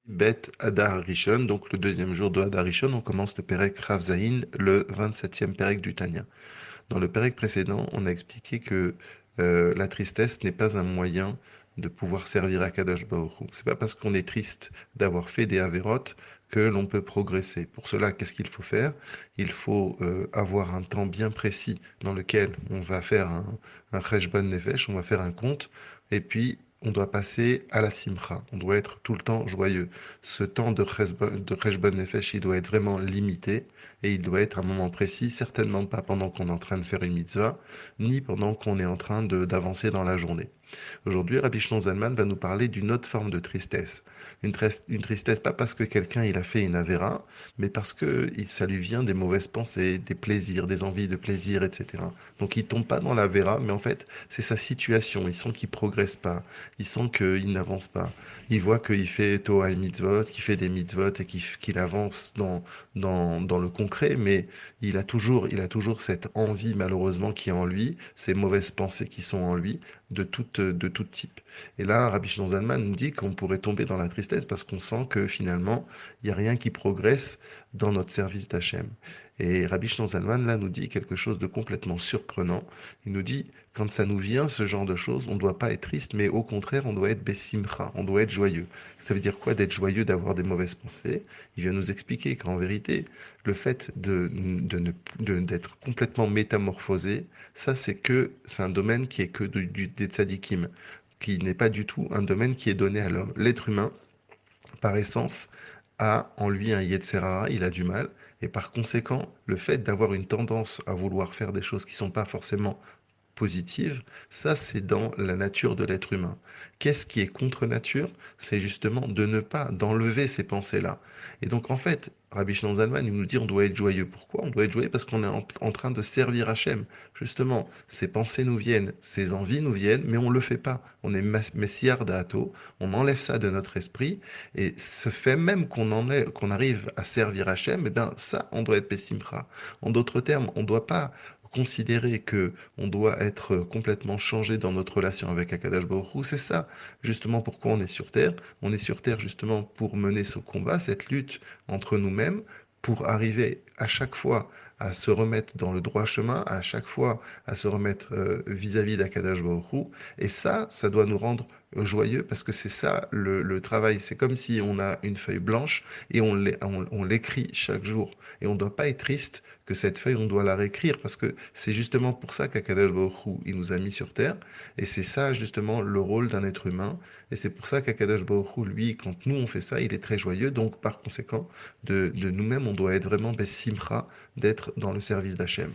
Bet Adar Rishon, donc le deuxième jour de Adar Rishon, on commence le Perek Rav Zayin, le 27e Perek du Tanya. Dans le Perek précédent, on a expliqué que la tristesse n'est pas un moyen de pouvoir servir à Kadosh Baruch Hu. C'est pas parce qu'on est triste d'avoir fait des avérotes que l'on peut progresser. Pour cela, qu'est-ce qu'il faut faire? Il faut avoir un temps bien précis dans lequel on va faire un Cheshbon Nefesh, on va faire un compte, et puis on doit passer à la simcha. On doit être tout le temps joyeux. Ce temps de Cheshbon Nefesh, il doit être vraiment limité et il doit être à un moment précis, certainement pas pendant qu'on est en train de faire une mitzvah, ni pendant qu'on est en train d'avancer dans la journée. Aujourd'hui, Rabbi Shlomo Zalman va nous parler d'une autre forme de tristesse. Une tristesse pas parce que quelqu'un il a fait une avéra, mais parce que ça lui vient des mauvaises pensées, des plaisirs, des envies de plaisir, etc. Donc il tombe pas dans l'avéra, mais en fait c'est sa situation. Il sent qu'il progresse pas, il sent qu'il n'avance pas. Il voit qu'il fait Torah et mitzvot, qu'il fait des mitzvot et qu'il avance dans le concret, mais il a toujours cette envie malheureusement qui est en lui, ces mauvaises pensées qui sont en lui, de tout type. Et là, Rabbi Shlomo Zalman nous dit qu'on pourrait tomber dans la tristesse parce qu'on sent que finalement, il n'y a rien qui progresse dans notre service d'Hachem. Et Rabbi Shlomo Zalman, là, nous dit quelque chose de complètement surprenant. Il nous dit, quand ça nous vient, ce genre de choses, on ne doit pas être triste, mais au contraire, on doit être bessimcha, on doit être joyeux. Ça veut dire quoi d'être joyeux, d'avoir des mauvaises pensées? Il vient nous expliquer qu'en vérité, le fait d'être complètement métamorphosé, ça c'est un domaine qui est que des tzadikim, qui n'est pas du tout un domaine qui est donné à l'homme. L'être humain, par essence, a en lui un yetzer hara, il a du mal, et par conséquent, le fait d'avoir une tendance à vouloir faire des choses qui ne sont pas forcément positive, ça c'est dans la nature de l'être humain. Qu'est-ce qui est contre nature? C'est justement de ne pas, d'enlever ces pensées-là. Et donc en fait, Rabbi Shlomo Zalman, il nous dit on doit être joyeux. Pourquoi? On doit être joyeux parce qu'on est en train de servir Hachem. Justement, ces pensées nous viennent, ces envies nous viennent, mais on ne le fait pas. On est messiar d'Ato, on enlève ça de notre esprit, et ce fait même qu'on arrive à servir Hachem, eh bien ça, on doit être pessimra. En d'autres termes, on ne doit pas considérer que on doit être complètement changé dans notre relation avec Akadosh Baruch Hu. C'est ça, justement, pourquoi on est sur Terre. On est sur Terre, justement, pour mener ce combat, cette lutte entre nous-mêmes, pour arriver à chaque fois à se remettre dans le droit chemin, à chaque fois à se remettre vis-à-vis d'Akadosh Baruch Hu. Et ça doit nous rendre joyeux parce que c'est ça le travail. C'est comme si on a une feuille blanche et on l'écrit chaque jour. Et on ne doit pas être triste que cette feuille, on doit la réécrire parce que c'est justement pour ça qu'Akadosh Baruch Hu, il nous a mis sur terre. Et c'est ça, justement, le rôle d'un être humain. Et c'est pour ça qu'Akadosh Baruch Hu, lui, quand nous, on fait ça, il est très joyeux. Donc, par conséquent, de nous-mêmes, on doit être vraiment bessimcha, d'être dans le service d'Hachem.